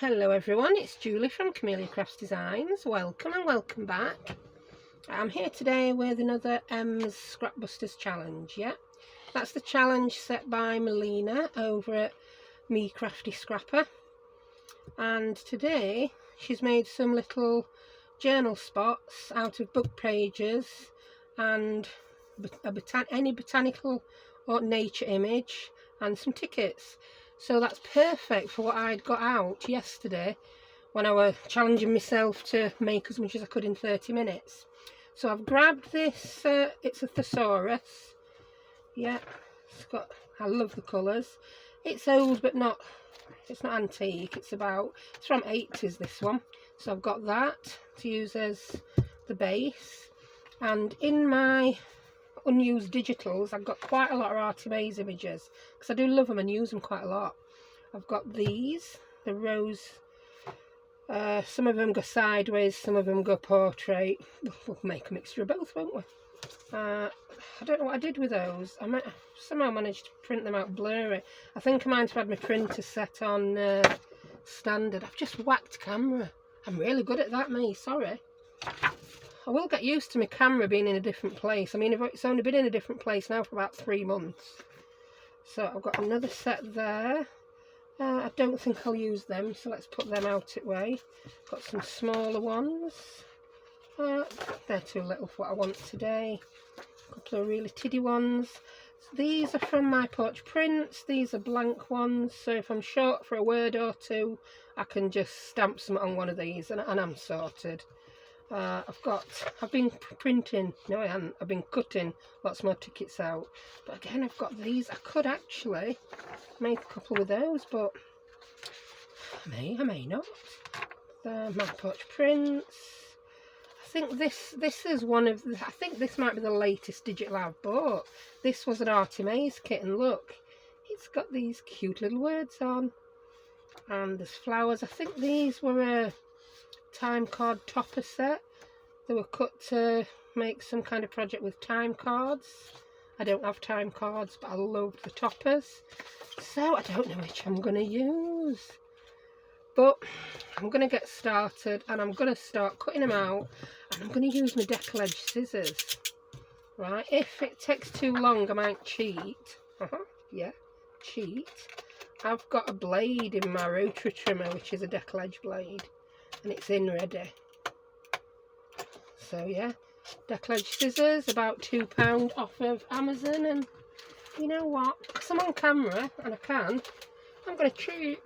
Hello everyone, it's Julie from Camelia Crafts Designs. Welcome and welcome back. I'm here today with another Scrapbusters challenge. Yeah, that's the challenge set by Melina over at Me Crafty Scrapper. And today she's made some little journal spots out of book pages and any botanical or nature image and some tickets. So that's perfect for what I'd got out yesterday when I was challenging myself to make as much as I could in 30 minutes. So I've grabbed this, it's a thesaurus. Yeah, I love the colours. It's old but it's not antique, it's from 80s this one. So I've got that to use as the base. And in my unused digitals, I've got quite a lot of Artie Mays images because I do love them and use them quite a lot. I've got these, the rose, some of them go sideways, some of them go portrait. We'll make a mixture of both, won't we? I don't know what I did with those. I somehow managed to print them out blurry. I think I might have had my printer set on standard. I've just whacked camera. I'm really good at that, me, sorry. I will get used to my camera being in a different place. I mean, it's only been in a different place now for about 3 months. So I've got another set there. I don't think I'll use them, so let's put them out of the way. Got some smaller ones. They're too little for what I want today. A couple of really tiddy ones. So these are from my porch prints. These are blank ones, so if I'm short for a word or two, I can just stamp some on one of these and I'm sorted. I've been printing, no I haven't, I've been cutting lots more tickets out, but again I've got these. I could actually make a couple with those, but I may not. My porch prints. I think this is one of the, I think this might be the latest digital I've bought. This was an Artie Mays kit, and look, it's got these cute little words on, and there's flowers. I think these were a time card topper set. They were cut to make some kind of project with time cards. I don't have time cards, but I love the toppers, so I don't know which I'm going to use, but I'm going to get started and I'm going to start cutting them out, and I'm going to use my decal edge scissors. Right, if it takes too long I might cheat. Yeah, cheat. I've got a blade in my rotary trimmer which is a decal edge blade, and it's in ready. So yeah, decal edge scissors, about £2 off of Amazon, and you know what, because I'm on camera and I'm going to cheat.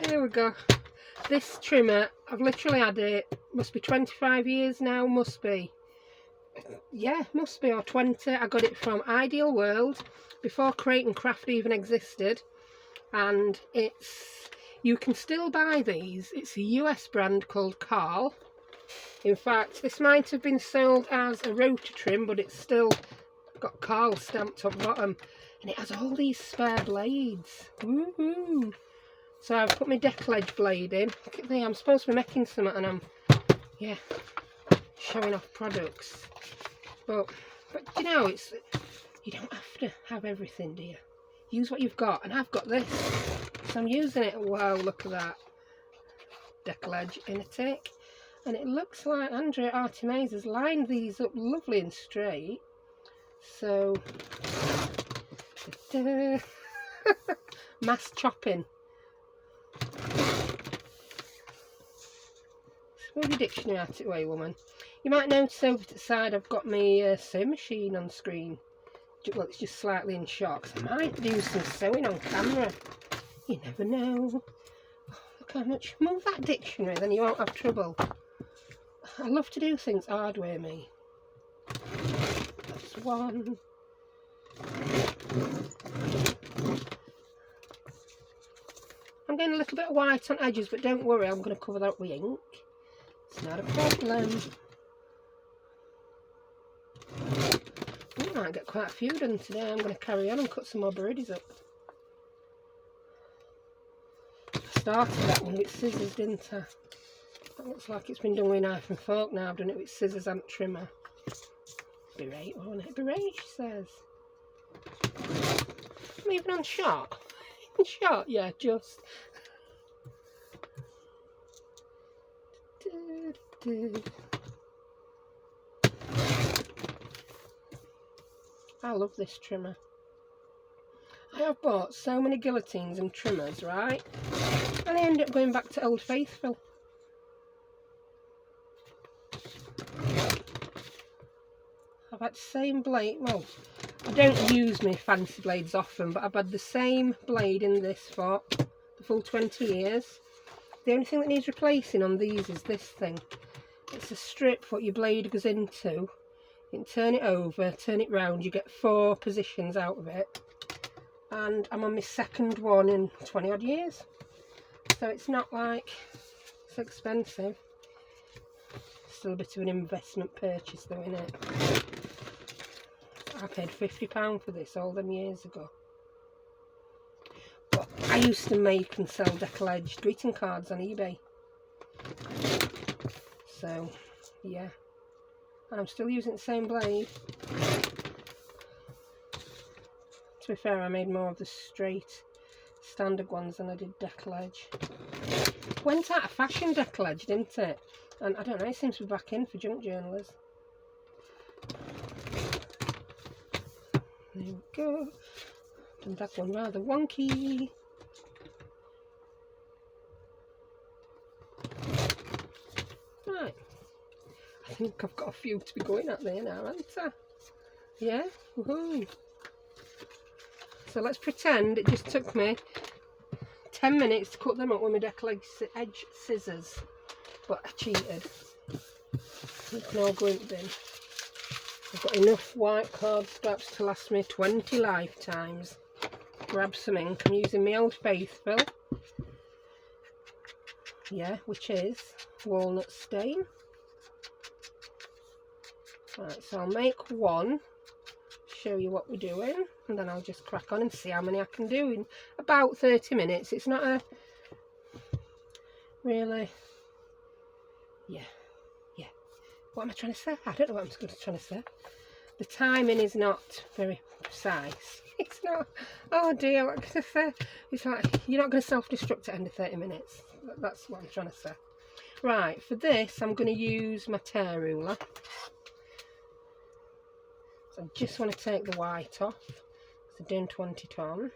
Here we go. This trimmer, I've literally had it, must be 25 years now, must be. Yeah, must be, or 20. I got it from Ideal World before Crate and Craft even existed, and you can still buy these. It's a US brand called Carl. In fact, this might have been sold as a rotor trim, but it's still got Carl stamped on bottom, and it has all these spare blades. Woohoo! So I've put my decal edge blade in. Look at me, I'm supposed to be making something, and I'm, yeah, showing off products. But you know, you don't have to have everything, do you? Use what you've got, and I've got this, so I'm using it. Wow, look at that decal edge in a tick, and it looks like Andrea Artie Mays has lined these up lovely and straight. So mass chopping. Move your dictionary out of the way, woman. You might notice over to the side I've got my sewing machine on screen. Well, it's just slightly in shock. I might do some sewing on camera. You never know. Oh, look how much. Move that dictionary, then you won't have trouble. I love to do things hard way, me. That's one. I'm getting a little bit of white on edges, but don't worry, I'm going to cover that with ink. It's not a problem. I might get quite a few done today. I'm going to carry on and cut some more birdies up. I started that one with scissors, didn't I? That looks like it's been done with a knife and fork now. I've done it with scissors and trimmer. Berate, won't it? Berate, she says. I'm even on shot. Shot, yeah, just. I love this trimmer. I have bought so many guillotines and trimmers, right? And I end up going back to Old Faithful. I've had the same blade. Well, I don't use my fancy blades often, but I've had the same blade in this for the full 20 years. The only thing that needs replacing on these is this thing. It's a strip what your blade goes into. You can turn it over, turn it round, you get 4 positions out of it. And I'm on my second one in 20 odd years. So it's not like it's expensive. Still a bit of an investment purchase though, innit? I paid £50 for this all them years ago. But I used to make and sell decal-edged greeting cards on eBay. So, yeah. And I'm still using the same blade. To be fair, I made more of the straight standard ones than I did decal-edge. Went out of fashion decal-edge, didn't it? And I don't know, it seems to be back in for junk journalers. There we go. Done that one rather wonky. Right. I think I've got a few to be going at there now, haven't I? Yeah? Woohoo! So let's pretend it just took me 10 minutes to cut them up with my decal-edge scissors. But I cheated. You can all go in the bin. I've got enough white card scraps to last me 20 lifetimes. Grab some ink. I'm using my Old Faithful. Yeah, which is walnut stain. Right, so I'll make one, show you what we're doing, and then I'll just crack on and see how many I can do in about 30 minutes. It's not a really... Yeah. What am I trying to say? I don't know what I'm trying to say. The timing is not very precise. It's not, oh dear, what can I say? It's like, you're not going to self-destruct at the end of 30 minutes. That's what I'm trying to say. Right, for this, I'm going to use my tear ruler. So I just want to take the white off. So doing 20 ton.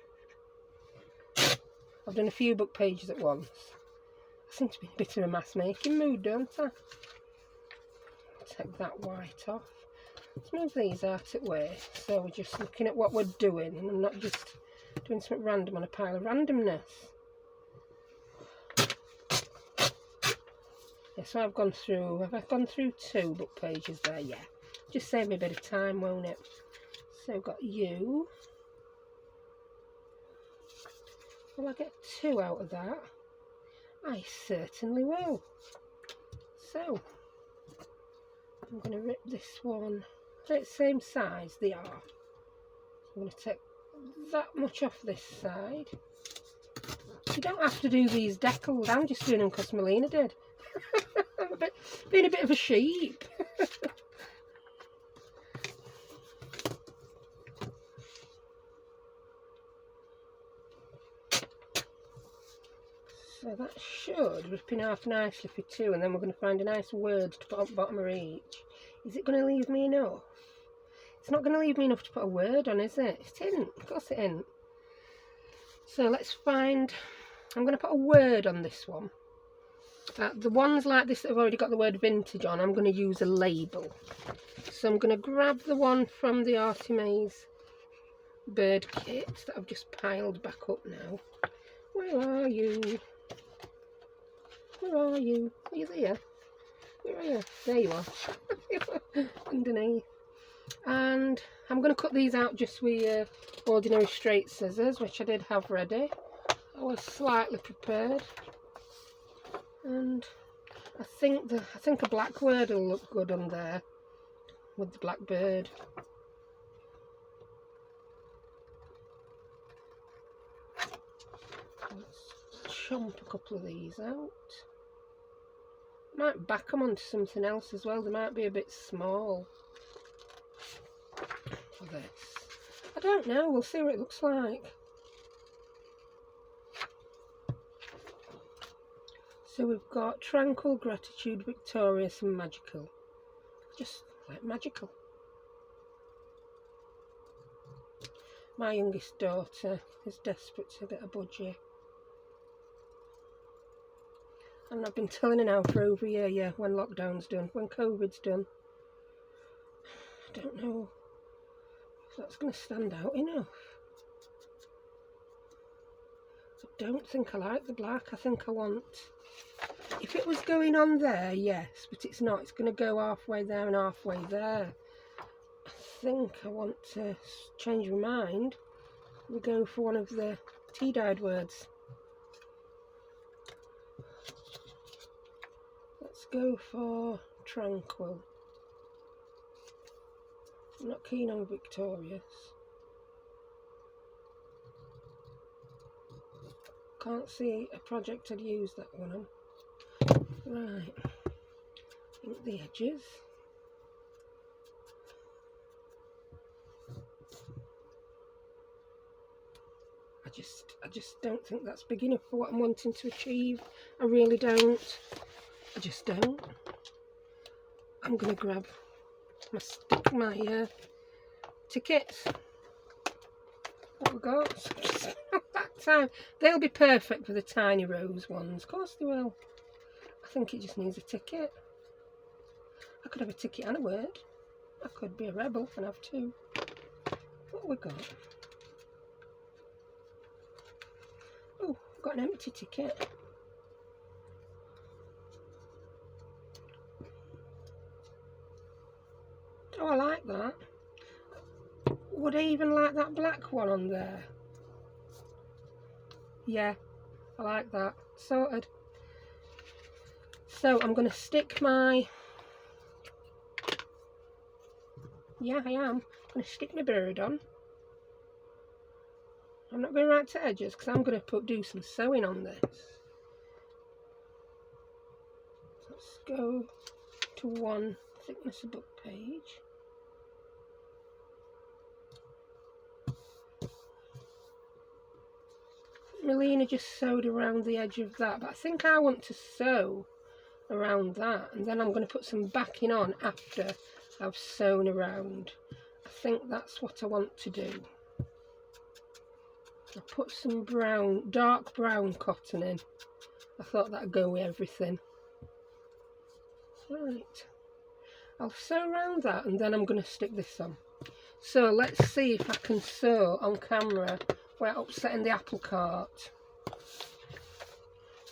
I've done a few book pages at once. I seem to be in a bit of a mass making mood, don't I? Take that white off. Let's move these out of the way. So we're just looking at what we're doing and I'm not just doing something random on a pile of randomness. Yeah, so I've gone through, have I gone through 2 book pages there? Yeah. Just save me a bit of time, won't it? So I've got you. Will I get 2 out of that? I certainly will. So I'm going to rip this one. It's the same size, they are. So I'm going to take that much off this side. You don't have to do these decals. I'm just doing them because Melina did. I'm being a bit of a sheep. So that should rip in half nicely for 2, and then we're going to find a nice word to put on the bottom of each. Is it going to leave me enough? It's not going to leave me enough to put a word on, is it? It isn't. Of course it isn't. So let's find... I'm going to put a word on this one. The ones like this that have already got the word vintage on, I'm going to use a label. So I'm going to grab the one from the Artimaze bird kit that I've just piled back up now. Where are you? Where are you? Are you there? Where are you? There you are. Underneath. And I'm going to cut these out just with ordinary straight scissors, which I did have ready. I was slightly prepared. And I think a black word will look good on there with the black bird. Let's chomp a couple of these out. Might back them onto something else as well. They might be a bit small for this. I don't know. We'll see what it looks like. So we've got tranquil, gratitude, victorious and magical. Just like magical. My youngest daughter is desperate to get a budgie. And I've been telling her now for over a year, yeah, when lockdown's done, when COVID's done. I don't know if that's going to stand out enough. I don't think I like the black. I think I want... If it was going on there, yes, but it's not. It's going to go halfway there and halfway there. I think I want to change my mind. We're going for one of the tea-dyed words. Let's go for tranquil. I'm not keen on victorious. Can't see a project I'd use that one on. Right, ink the edges. I just don't think that's big enough for what I'm wanting to achieve. I really don't. I just don't. I'm gonna grab my tickets. What we got? That time they'll be perfect for the tiny rose ones. Of course they will. I think it just needs a ticket. I could have a ticket and a word. I could be a rebel and have two. What have we got? Oh, got an empty ticket. Oh, I like that. Would I even like that black one on there? Yeah, I like that. Sorted. So I'm going to stick my... Yeah, I am. I'm going to stick my bird on. I'm not going right to edges because I'm going to do some sewing on this. Let's go to 1 thickness of book page. Melina just sewed around the edge of that, but I think I want to sew around that, and then I'm going to put some backing on after I've sewn around. I think that's what I want to do. I'll put some brown, dark brown cotton in. I thought that'd go with everything. Right, I'll sew around that and then I'm going to stick this on. So let's see if I can sew on camera without upsetting the apple cart.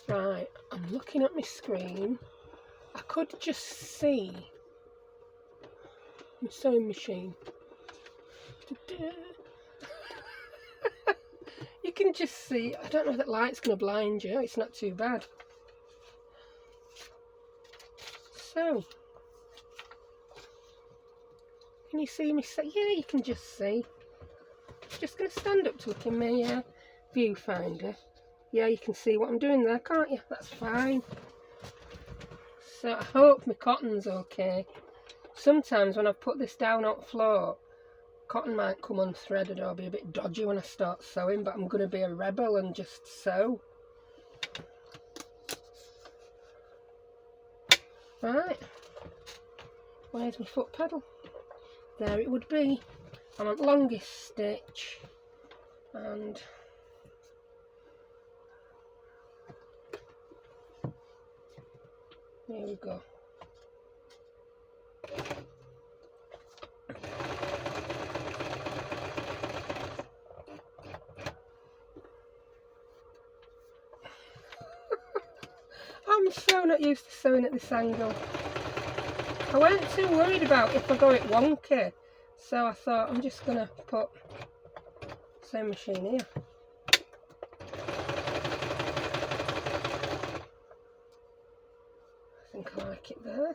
Right, I'm looking at my screen. I could just see my sewing machine. You can just see, I don't know if that light's going to blind you, it's not too bad. So, can you see me? Yeah, you can just see. I'm just going to stand up to look in my viewfinder. Yeah, you can see what I'm doing there, can't you? That's fine. So I hope my cotton's okay. Sometimes when I've put this down on the floor, cotton might come unthreaded or be a bit dodgy when I start sewing, but I'm going to be a rebel and just sew. Right, where's my foot pedal? There it would be. I'm on longest stitch, and there we go. I'm so not used to sewing at this angle. I weren't too worried about if I got it wonky, so I thought I'm just going to put sewing machine here. I think I like it there.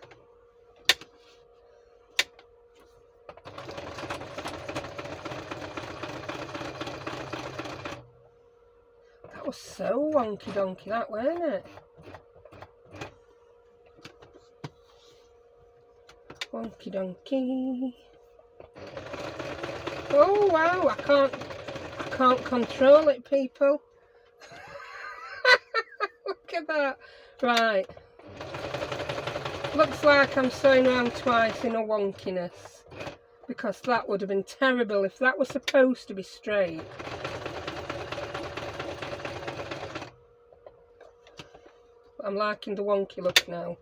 That was so wonky donkey, that, weren't it? Wonky donkey. Oh wow, I can't control it, people. Look at that. Right. Looks like I'm sewing around twice in a wonkiness, because that would have been terrible if that was supposed to be straight. But I'm liking the wonky look now.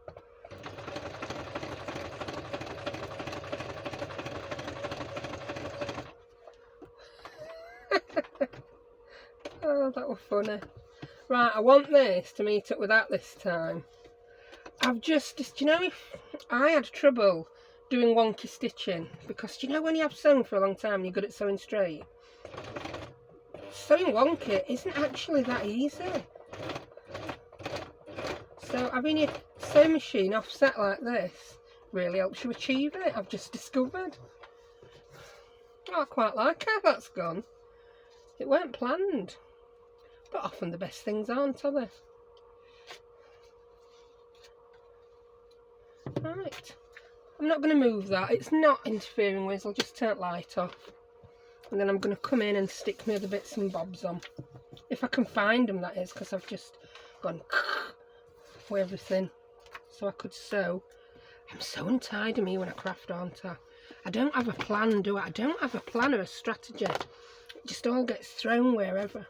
Oh, that was funny. Right, I want this to meet up with that this time. I've just, do you know, if I had trouble doing wonky stitching, because do you know when you have sewn for a long time and you're good at sewing straight? Sewing wonky isn't actually that easy. So having your sewing machine offset like this really helps you achieve it, I've just discovered. Oh, I quite like how that's gone. It weren't planned, but often the best things aren't, are they? Right, I'm not going to move that, it's not interfering with, I'll just turn the light off. And then I'm going to come in and stick my other bits and bobs on. If I can find them, that is, because I've just gone with everything. So I could sew. I'm so untidy me when I craft, aren't I? I don't have a plan, do I? I don't have a plan or a strategy. It just all gets thrown wherever.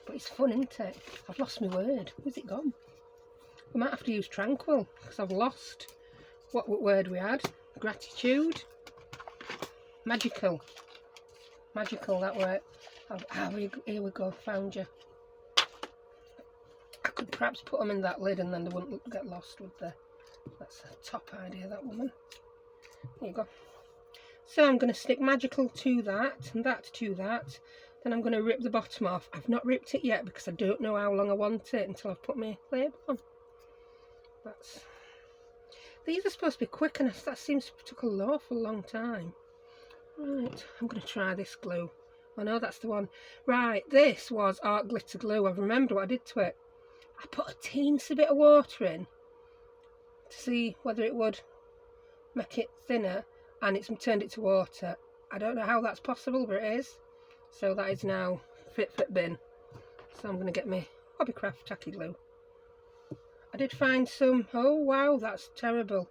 But it's fun, isn't it? I've lost my word. Where's it gone? We might have to use tranquil, because I've lost what word we had. Gratitude. Magical. Magical, that word. Here we go, found you. I could perhaps put them in that lid and then they wouldn't get lost, would they? That's a top idea, that woman. There you go. So I'm going to stick magical to that and that to that. Then I'm going to rip the bottom off. I've not ripped it yet because I don't know how long I want it until I've put my label on. These are supposed to be quick, and that seems to take an awful long time. Right, I'm going to try this glue. I know that's the one. Right, this was art glitter glue. I remember what I did to it. I put a teensy bit of water in to see whether it would make it thinner, and it's turned it to water. I don't know how that's possible, but it is. So that is now fit for the bin. So I'm going to get my Hobbycraft tacky glue. I did find some. Oh wow, that's terrible.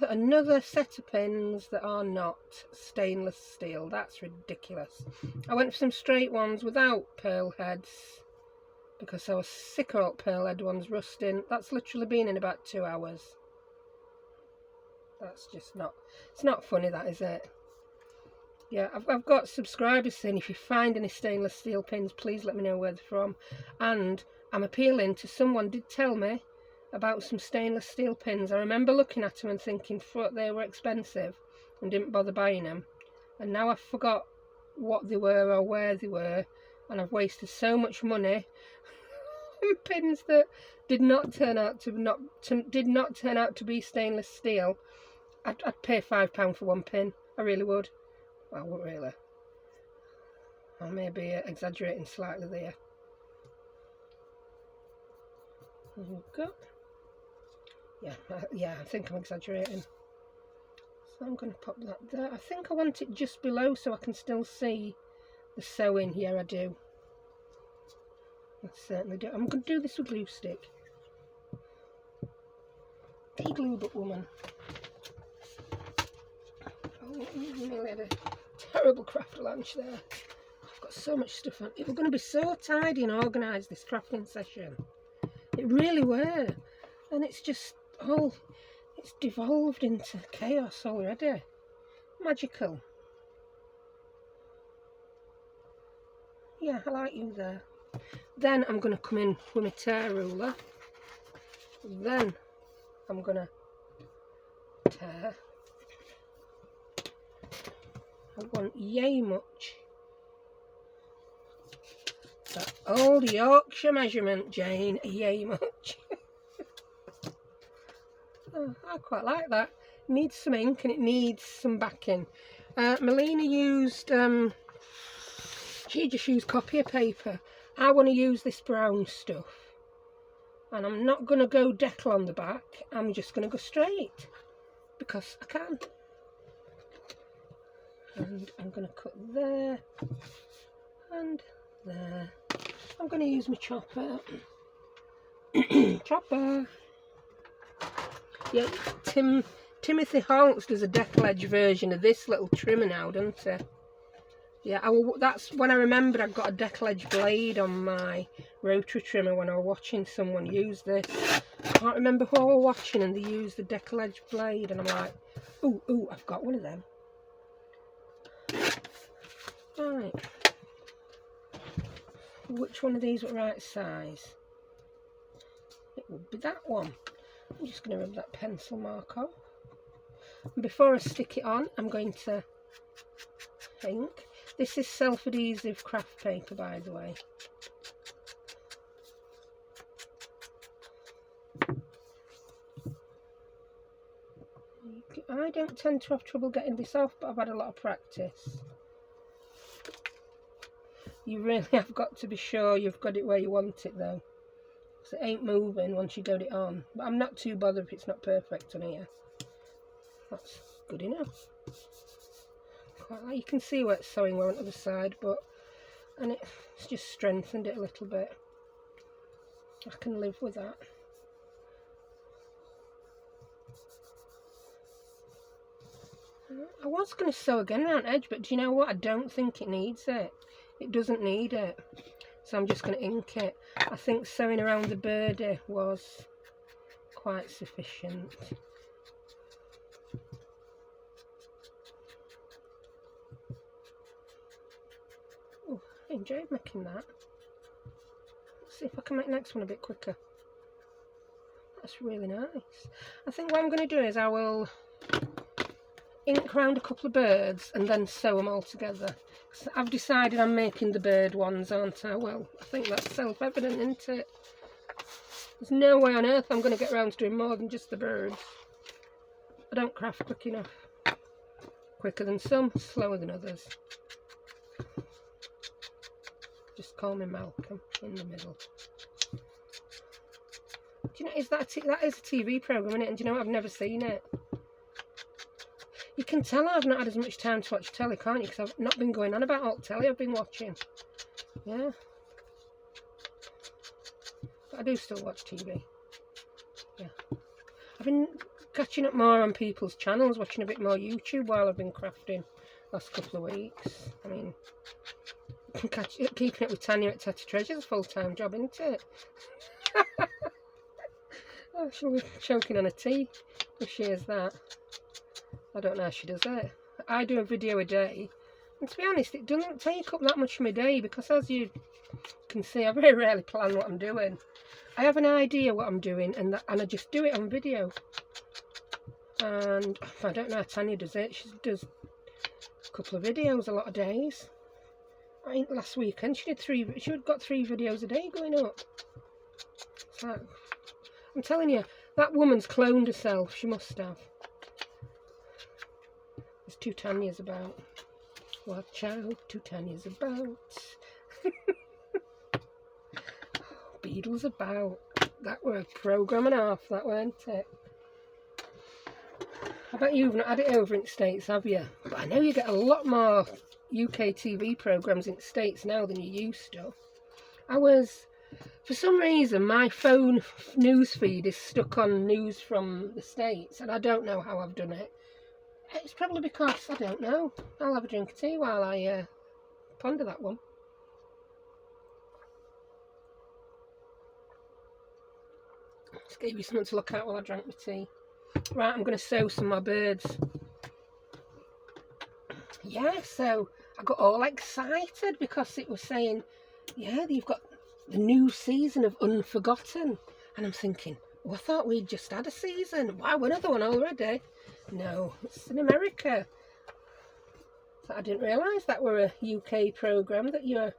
Another set of pins that are not stainless steel. That's ridiculous. I went for some straight ones without pearl heads because I was sick of pearl head ones rusting. That's literally been in about 2 hours. That's just not, it's not funny, that, is it? Yeah, I've got subscribers saying if you find any stainless steel pins, please let me know where they're from. And I'm appealing to someone did tell me about some stainless steel pins. I remember looking at them and thinking they were expensive and didn't bother buying them. And now I've forgot what they were or where they were, and I've wasted so much money on pins that did not turn out to be stainless steel. I'd pay £5 for one pin. I really would. Well, not really. I may be exaggerating slightly there. There we go. Yeah, I think I'm exaggerating. So I'm going to pop that there. I think I want it just below so I can still see the sewing. Yeah, I do. I certainly do. I'm going to do this with glue stick. De-glued up, woman. Oh, nearly had a terrible craft lunch there. I've got so much stuff on. It was going to be so tidy and organised, this crafting session. It really were. And it's just it's devolved into chaos already. Magical. Yeah, I like you there. Then I'm going to come in with my tear ruler. Then I'm going to tear. I want yay much. That old Yorkshire measurement, Jane, yay much. Oh, I quite like that. It needs some ink and it needs some backing. Melina used, she just used copier paper. I want to use this brown stuff. And I'm not going to go decal on the back. I'm just going to go straight. Because I can. And I'm going to cut there. And there. I'm going to use my chopper. Chopper. Yeah, Timothy Holtz does a deckle edge version of this little trimmer now, doesn't he? Yeah, that's when I remembered I got a deckle edge blade on my rotary trimmer when I was watching someone use this. I can't remember who I was watching and they used the deckle edge blade, and I'm like, ooh, I've got one of them. Right. Which one of these were right size? It would be that one. I'm just going to rub that pencil mark off. And before I stick it on, I'm going to ink. This is self-adhesive craft paper, by the way. I don't tend to have trouble getting this off, but I've had a lot of practice. You really have got to be sure you've got it where you want it, though. Because it ain't moving once you got it on. But I'm not too bothered if it's not perfect on here. That's good enough. You can see where it's sewing well on the other side, and it's just strengthened it a little bit. I can live with that. I was going to sew again around the edge, but do you know what? I don't think it needs it. It doesn't need it. So I'm just going to ink it. I think sewing around the birdie was quite sufficient. Oh, I enjoyed making that. Let's see if I can make the next one a bit quicker. That's really nice. I think what I'm going to do is I will ink around a couple of birds and then sew them all together. So I've decided I'm making the bird ones, aren't I? Well, I think that's self-evident, isn't it? There's no way on earth I'm going to get around to doing more than just the birds. I don't craft quick enough. Quicker than some, slower than others. Just call me Malcolm in the middle. Do you know, that is a TV programme, isn't it? And do you know what? I've never seen it. You can tell I've not had as much time to watch telly, can't you? Because I've not been going on about all the telly I've been watching. Yeah. But I do still watch TV. Yeah. I've been catching up more on people's channels, watching a bit more YouTube while I've been crafting last couple of weeks. I mean, keeping it with Tanya at Tatty Treasure's a full-time job, isn't it? Oh, she'll be choking on a tea if she is that. I don't know how she does it. I do a video a day, and to be honest, it doesn't take up that much of my day because, as you can see, I very rarely plan what I'm doing. I have an idea what I'm doing, and I just do it on video. And I don't know how Tanya does it. She does a couple of videos a lot of days. I think last weekend she had got 3 videos a day going up. It's like, I'm telling you, that woman's cloned herself. She must have. There's 2 Tanyas about. Watch out, 2 Tanyas about. Beadles about. That were a programme and a half, that weren't it? I bet you've not had it over in the States, have you? But I know you get a lot more UK TV programmes in the States now than you used to. For some reason, my phone news feed is stuck on news from the States, and I don't know how I've done it. It's probably because, I don't know. I'll have a drink of tea while I ponder that one. Just gave you something to look at while I drank my tea. Right, I'm going to sew some of my birds. Yeah, so I got all excited because it was saying, yeah, you've got the new season of Unforgotten. And I'm thinking, oh, I thought we'd just had a season. Why, another one already? No, it's in America. So I didn't realise that were a UK programme that you're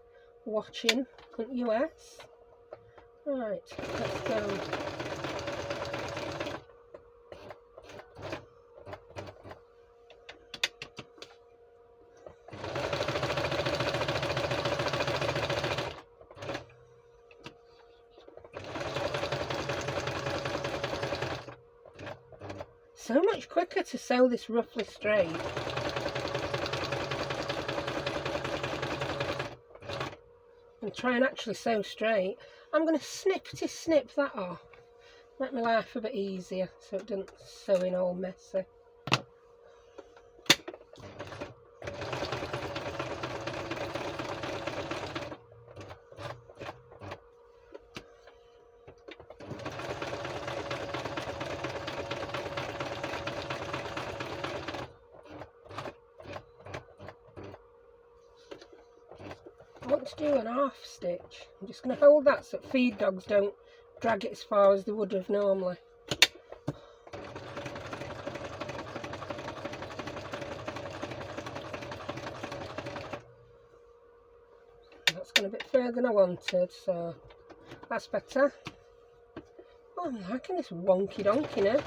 watching in the US. Right, let's go. So much quicker to sew this roughly straight. I'm and try and actually sew straight, I'm going to snip that off. Make my life a bit easier so it doesn't sew in all messy. I want to do an half stitch. I'm just going to hold that so feed dogs don't drag it as far as they would have normally. That's gone a bit further than I wanted, so that's better. Oh, I'm liking this wonky donkey now.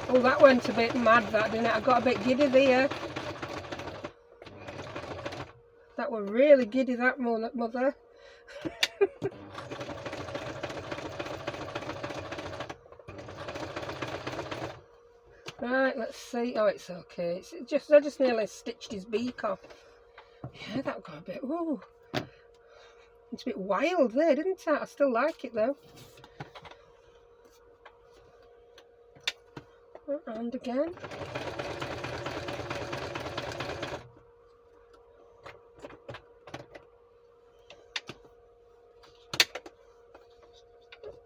Oh, that went a bit mad, that, didn't it? I got a bit giddy there. That were really giddy, that mother. Right, let's see. Oh, it's okay. I just nearly stitched his beak off. Yeah, that got a bit. Ooh, it's a bit wild there, didn't it? I still like it though. And again.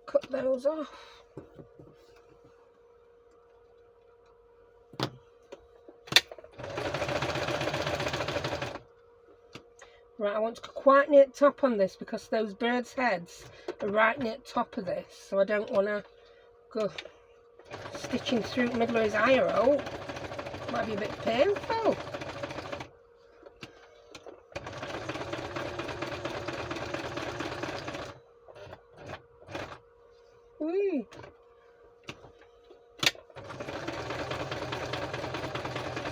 Cut those off. Right, I want to go quite near the top on this because those birds' heads are right near the top of this, so I don't want to go stitching through the middle of his eye roll. Might be a bit painful. Whee.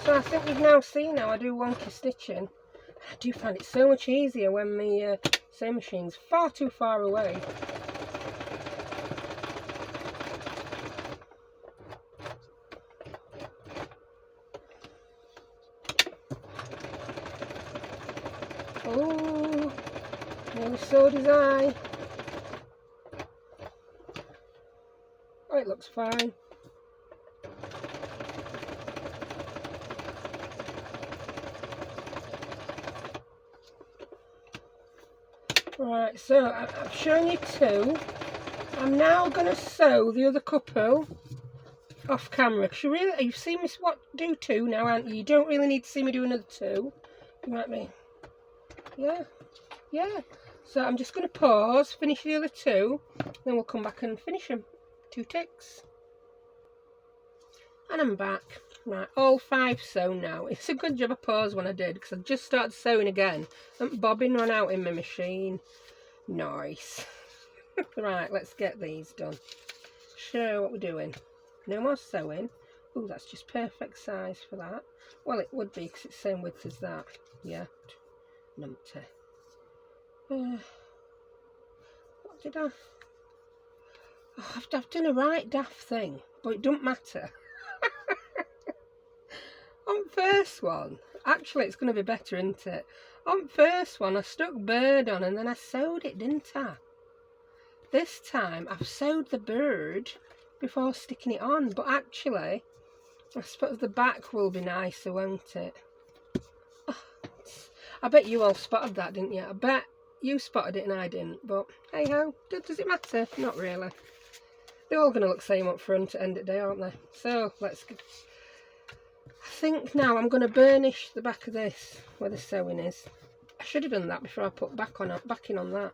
So I think you've now seen how I do wonky stitching. I do find it so much easier when my sewing machine's far too far away. Oh, nearly sewed his eye. Oh, it looks fine. Right, so I've shown you two. I'm now going to sew the other couple off camera. Because you've seen me do two now, haven't you? You don't really need to see me do another two. You might be. Yeah. So I'm just going to pause, finish the other two, then we'll come back and finish them. 2 ticks. And I'm back. Right, all 5 sewn now. It's a good job I paused when I did, because I just started sewing again. And bobbin ran out in my machine. Nice. Right, let's get these done. Show what we're doing. No more sewing. Oh, that's just perfect size for that. Well, it would be, because it's the same width as that. Yeah. Numpty. What did I... Oh, I've done a right daft thing, but it doesn't matter. On first one, actually it's going to be better, isn't it? On first one I stuck bird on and then I sewed it, didn't I? This time I've sewed the bird before sticking it on, but actually I suppose the back will be nicer, won't it? Oh, I bet you all spotted that, didn't you? I bet you spotted it and I didn't, but hey ho, does it matter? Not really. They're all going to look the same up front at the end of the day, aren't they? So let's go. I think now I'm going to burnish the back of this where the sewing is. I should have done that before I put backing on that.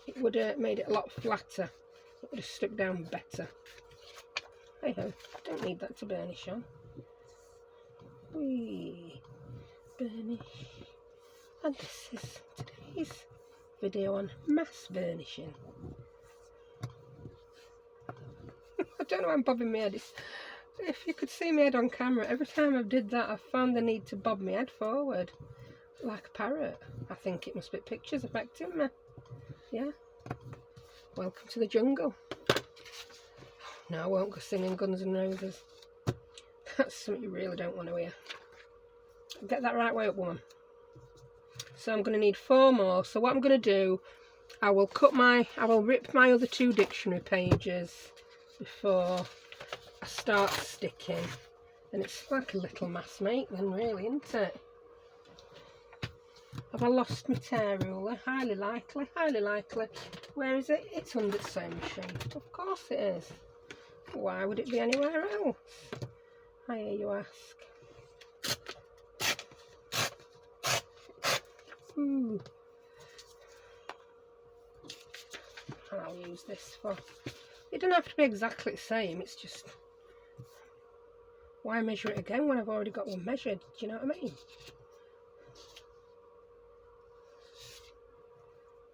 It would have made it a lot flatter. It would have stuck down better. Hey ho, don't need that to burnish on. Whee, burnish. And this is today's video on mass burnishing. I don't know why I'm bobbing my head. If you could see my head on camera, every time I've did that, I've found the need to bob my head forward. Like a parrot. I think it must be pictures affecting me. Yeah. Welcome to the jungle. No, I won't go singing Guns N' Roses. That's something you really don't want to hear. Get that right way up, woman. So I'm going to need 4 more. So what I'm going to do, I will rip my other 2 dictionary pages before I start sticking. And it's like a little mass make then, really, isn't it? Have I lost my tear ruler? Highly likely, highly likely. Where is it? It's under the sewing machine. Of course it is. Why would it be anywhere else? I hear you ask. Ooh. And I'll use this for... It doesn't have to be exactly the same, it's just... Why measure it again when I've already got one measured? Do you know what I mean?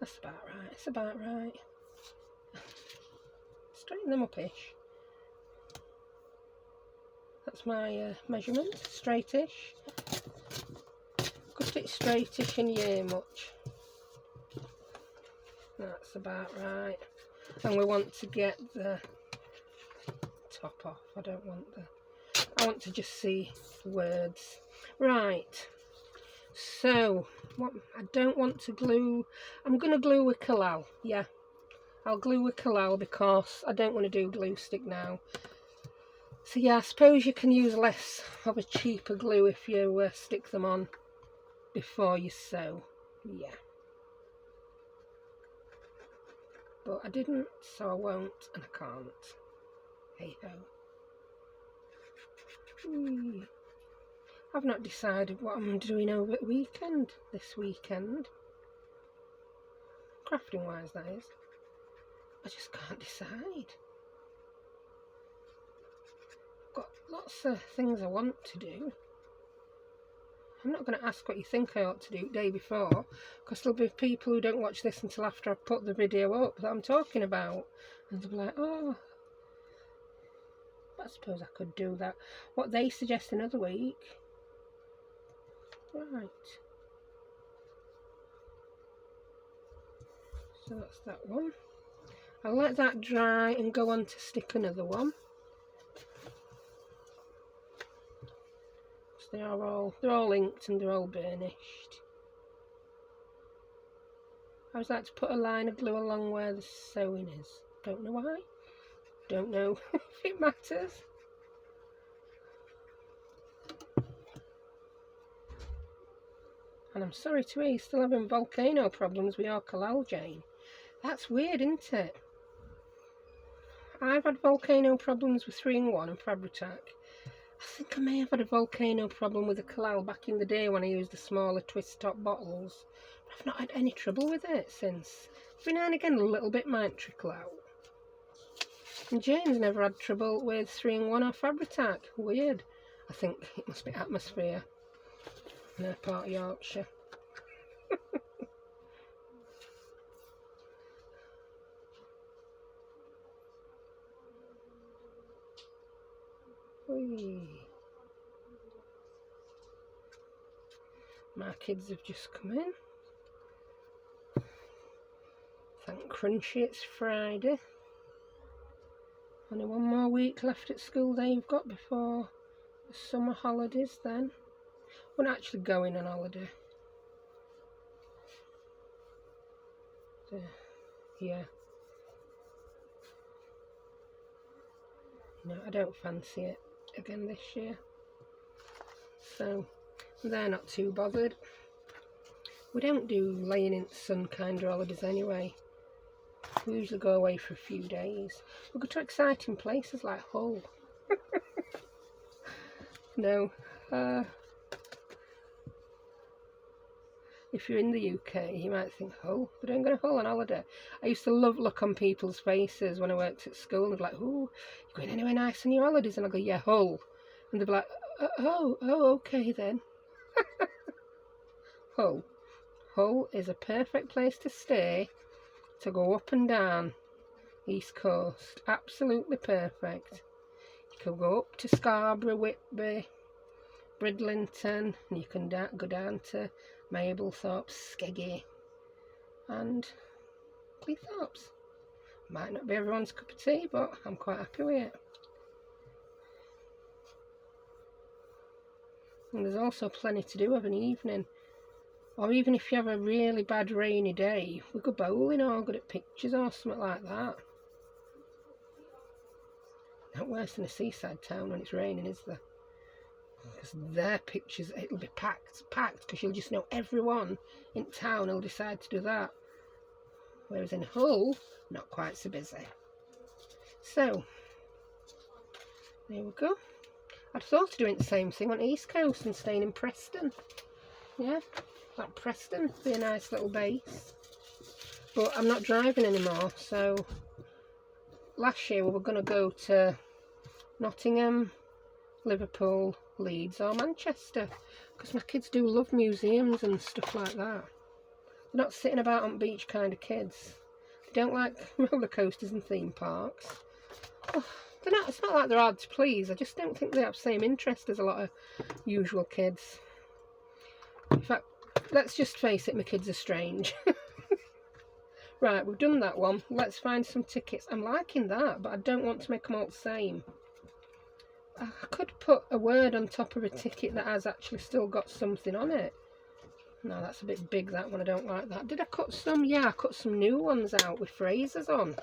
That's about right, it's about right. Straighten them up-ish. That's my measurement, straightish. Cut it straightish and yeah much. That's about right. And we want to get the top off. I want to just see the words. Right. So, what I don't want to glue, I'm going to glue with Collal. Yeah, I'll glue with Collal because I don't want to do glue stick now. So yeah, I suppose you can use less of a cheaper glue if you stick them on before you sew. Yeah. But I didn't, so I won't, and I can't. Hey ho. I've not decided what I'm doing over the weekend, this weekend. Crafting wise, that is. I just can't decide. I've got lots of things I want to do. I'm not going to ask what you think I ought to do the day before, because there'll be people who don't watch this until after I've put the video up that I'm talking about. And they'll be like, oh, I suppose I could do that. What they suggest another week. Right. So that's that one. I'll let that dry and go on to stick another one. They're all inked and they're all burnished. I always like to put a line of glue along where the sewing is. Don't know why. Don't know if it matters. And I'm sorry to hear you're still having volcano problems with your Collal, Jane. That's weird, isn't it? I've had volcano problems with 3-in-1 and Fabri-Tac. I think I may have had a volcano problem with the Collal back in the day when I used the smaller twist top bottles. But I've not had any trouble with it since. Every now and again a little bit might trickle out. And Jane's never had trouble with 3-in-1 or Fabri-Tac. Weird. I think it must be atmosphere in her part of Yorkshire. My kids have just come in. Thank Crunchy it's Friday. Only one more week left at school they've got before the summer holidays then. We're not actually going on holiday. Yeah. No, I don't fancy it again this year. So they're not too bothered. We don't do laying in the sun kind of holidays anyway. We usually go away for a few days. We go to exciting places like Hull. No. If you're in the UK, you might think, Hull? They don't go to Hull on holiday. I used to love look on people's faces when I worked at school. They'd be like, oh, you going anywhere nice on your holidays? And I go, yeah, Hull. And they'd be like, oh, okay then. Hull. Hull is a perfect place to stay, to go up and down East Coast. Absolutely perfect. You can go up to Scarborough, Whitby, Bridlington, and you can go down to Mablethorpe, Skeggy, and Cleethorpes. Might not be everyone's cup of tea, but I'm quite happy with it. And there's also plenty to do of an evening. Or even if you have a really bad rainy day, we go bowling or good at pictures or something like that. Not worse than a seaside town when it's raining, is there? Because their pictures, it'll be packed, because you'll just know everyone in town will decide to do that. Whereas in Hull, not quite so busy. So, there we go. I'd thought of doing the same thing on East Coast and staying in Preston. Yeah, like Preston, be a nice little base. But I'm not driving anymore, so last year we were going to go to Nottingham, Liverpool, Leeds or Manchester, because my kids do love museums and stuff like that. They're not sitting about on beach kind of kids. They don't like roller coasters and theme parks. Oh, they're not, it's not like they're hard to please, I just don't think they have the same interest as a lot of usual kids. In fact, let's just face it, my kids are strange. Right, we've done that one. Let's find some tickets. I'm liking that, but I don't want to make them all the same. I could put a word on top of a ticket that has actually still got something on it. No, that's a bit big, that one. I don't like that. Did I cut some? Yeah, I cut some new ones out with phrases on.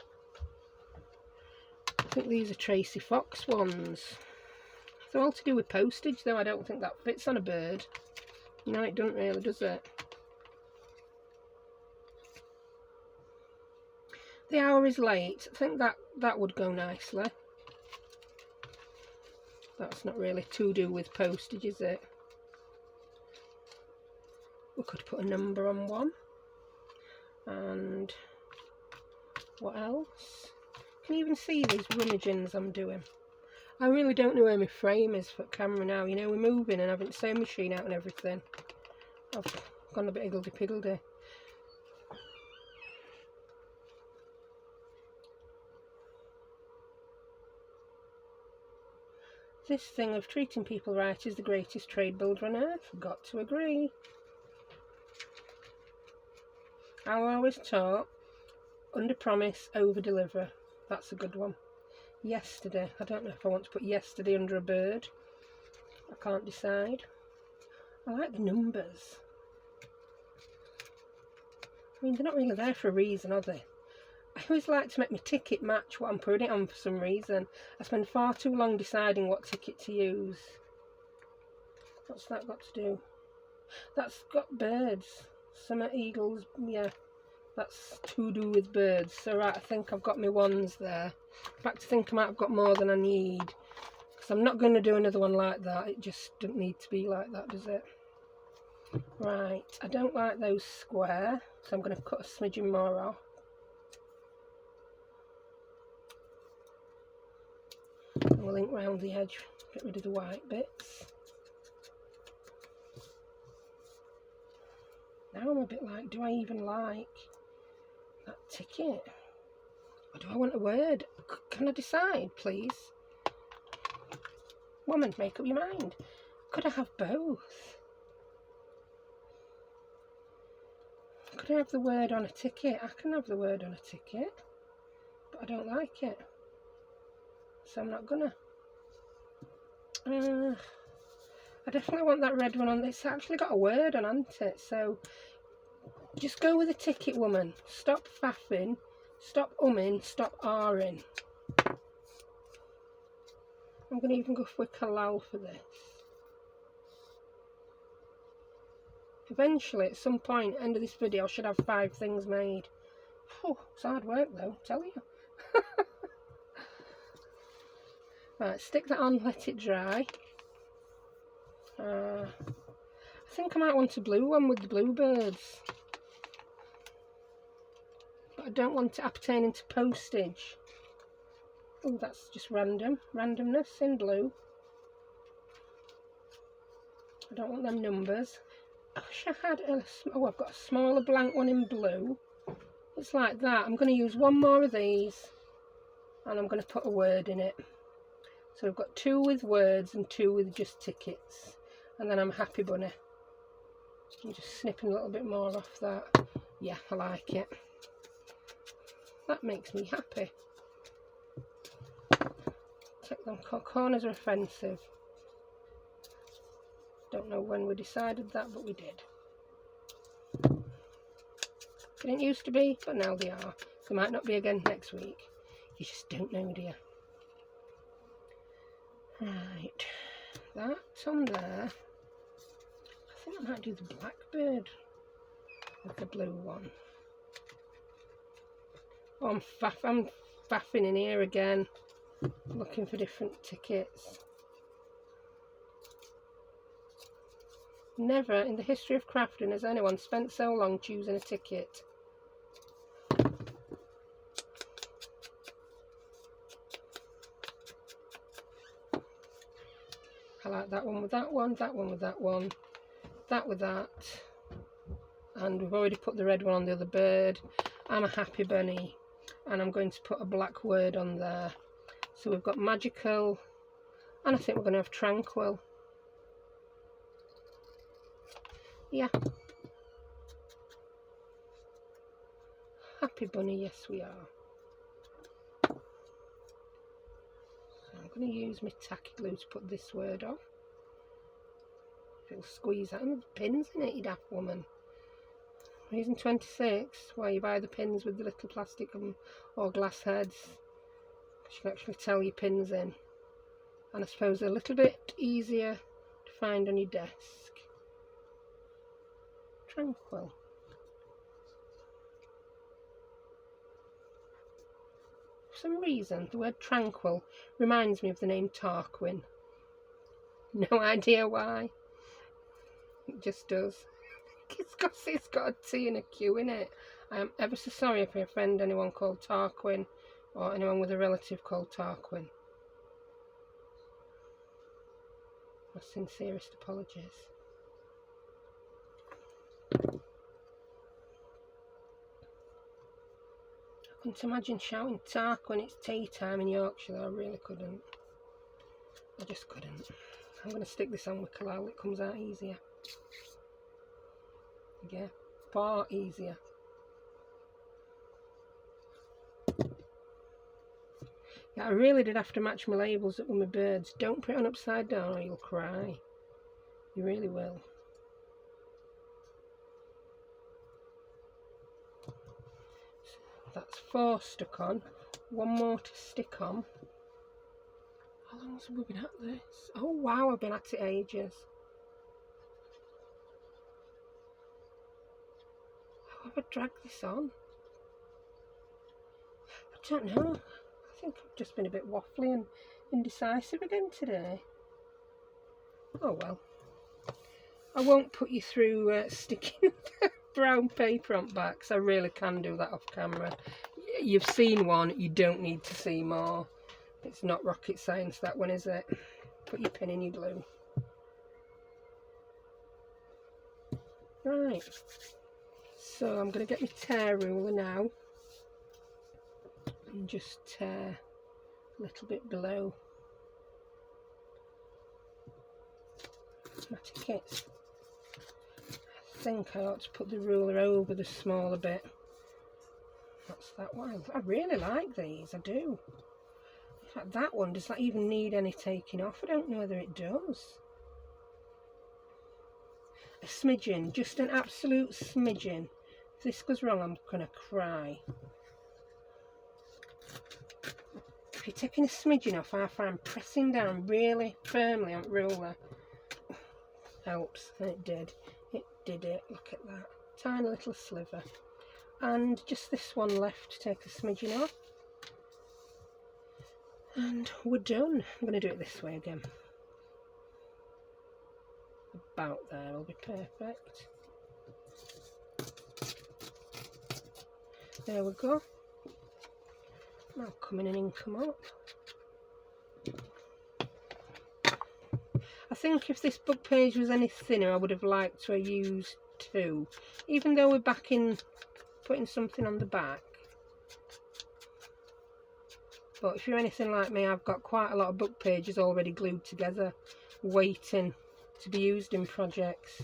I think these are Tracy Fox ones. They're all to do with postage, though. I don't think that fits on a bird. No, it doesn't really, does it? The hour is late. I think that would go nicely. That's not really to do with postage, is it? We could put a number on one. And what else? Can you even see these rummagings I'm doing? I really don't know where my frame is for camera now. You know, we're moving and having the sewing machine out and everything. I've gone a bit higgledy-piggledy. This thing of treating people right is the greatest trade builder on earth. Got to agree. I always taught, under promise, over deliver. That's a good one. Yesterday. I don't know if I want to put yesterday under a bird. I can't decide. I like the numbers. I mean, they're not really there for a reason, are they? I always like to make my ticket match what I'm putting it on for some reason. I spend far too long deciding what ticket to use. What's that got to do? That's got birds. Summer eagles, yeah. That's to do with birds. So right, I think I've got my ones there. In fact, I think I might have got more than I need. Because I'm not going to do another one like that. It just doesn't need to be like that, does it? Right, I don't like those square. So I'm going to cut a smidgen more off. And we'll ink round the edge, get rid of the white bits. Now I'm a bit like, do I even like that ticket? Or do I want a word? Can I decide, please? Woman, make up your mind. Could I have both? Could I have the word on a ticket? I can have the word on a ticket, but I don't like it. So I'm not gonna. I definitely want that red one on. It's actually got a word on, hasn't it? So just go with a ticket, woman. Stop faffing, stop umming, stop ahhing. I'm gonna even go with Kalal for this. Eventually, at some point, end of this video, I should have 5 things made. Whew, it's hard work though, I tell you. Right, stick that on, let it dry. I think I might want a blue one with the bluebirds. But I don't want it appertaining to postage. Oh, that's just random. Randomness in blue. I don't want them numbers. I wish I had a... Oh, I've got a smaller blank one in blue. It's like that. I'm going to use one more of these. And I'm going to put a word in it. So we've got 2 with words and 2 with just tickets. And then I'm happy bunny. I'm just snipping a little bit more off that. Yeah, I like it. That makes me happy. Take them corners are offensive. Don't know when we decided that, but we did. They didn't used to be, but now they are. They might not be again next week. You just don't know, do you? Right, that's on there. I think I might do the blackbird with the blue one. Oh, I'm faffing in here again, looking for different tickets. Never in the history of crafting has anyone spent so long choosing a ticket. I like that one with that one, that one with that one, that with that. And we've already put the red one on the other bird. I'm a happy bunny, and I'm going to put a black word on there. So we've got magical, and I think we're going to have tranquil. Yeah. Happy bunny, yes we are. So I'm going to use my tacky glue to put this word on. It'll squeeze out. And pins in it, you daft woman. I'm using 26, where you buy the pins with the little plastic or glass heads. You can actually tell your pins in. And I suppose they're a little bit easier to find on your desk. Tranquil. For some reason, the word tranquil reminds me of the name Tarquin. No idea why. It just does. It's got a T and a Q in it. I am ever so sorry if I offend anyone called Tarquin or anyone with a relative called Tarquin. My sincerest apologies. I couldn't imagine shouting Tark when it's tea time in Yorkshire. I really couldn't. I just couldn't. I'm going to stick this on with Kalal. It comes out easier. Yeah, far easier. Yeah, I really did have to match my labels up with my birds. Don't put it on upside down or you'll cry. You really will. That's 4 stuck on. 1 more to stick on. How long have we been at this? Oh wow, I've been at it ages. How have I dragged this on? I don't know. I think I've just been a bit waffly and indecisive again today. Oh well. I won't put you through sticking brown paper on back, because I really can do that off camera. You've seen one, you don't need to see more. It's not rocket science, that one, is it? Put your pin in your glue. Right, so I'm going to get my tear ruler now and just tear a little bit below my tickets. I think I ought to put the ruler over the smaller bit. That's that one. I really like these, I do. In fact, that one, does that even need any taking off? I don't know whether it does. A smidgen, just an absolute smidgen. If this goes wrong, I'm gonna cry. If you're taking a smidgen off, I find pressing down really firmly on the ruler helps, and it did. It did it. Look at that. Tiny little sliver. And just this one left to take a smidgen off. And we're done. I'm going to do it this way again. About there will be perfect. There we go. Now come in and come up. I think if this book page was any thinner, I would have liked to have used 2. Even though we're back in putting something on the back. But if you're anything like me, I've got quite a lot of book pages already glued together, waiting to be used in projects.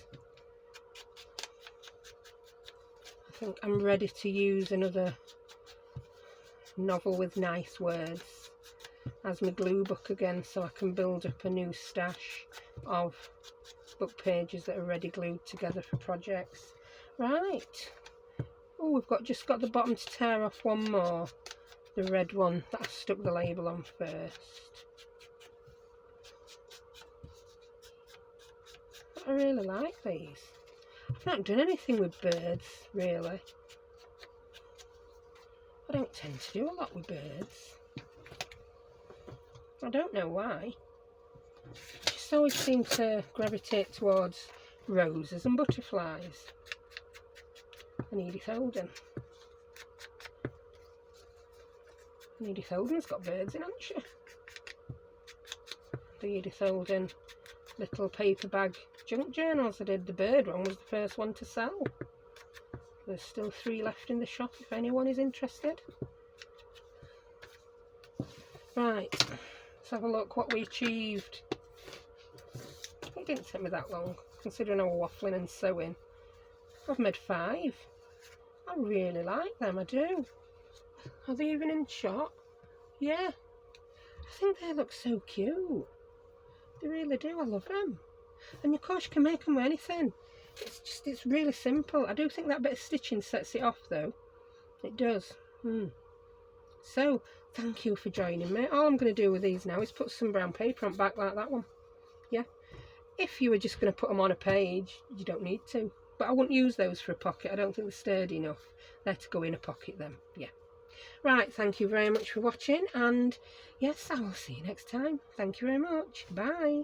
I think I'm ready to use another novel with nice words as my glue book again, so I can build up a new stash of book pages that are ready glued together for projects. Right, Oh, we've just got the bottom to tear off one more. The red one that I stuck the label on first. But I really like these. I've not done anything with birds, really. I don't tend to do a lot with birds. I don't know why. I just always seem to gravitate towards roses and butterflies. And Edith Holden. And Edith Holden's got birds in, hasn't she? The Edith Holden little paper bag junk journals I did. The bird one was the first one to sell. There's still 3 left in the shop if anyone is interested. Right, let's have a look what we achieved. It didn't take me that long, considering I was waffling and sewing. I've made 5. I really like them, I do. Are they even in shop? Yeah. I think they look so cute. They really do, I love them. And of course you can make them with anything. It's really simple. I do think that bit of stitching sets it off though. It does. So, thank you for joining me. All I'm going to do with these now is put some brown paper on back like that one. Yeah. If you were just going to put them on a page, you don't need to. But I wouldn't use those for a pocket. I don't think they're sturdy enough. They're to go in a pocket then. Yeah. Right, thank you very much for watching. And yes, I will see you next time. Thank you very much. Bye.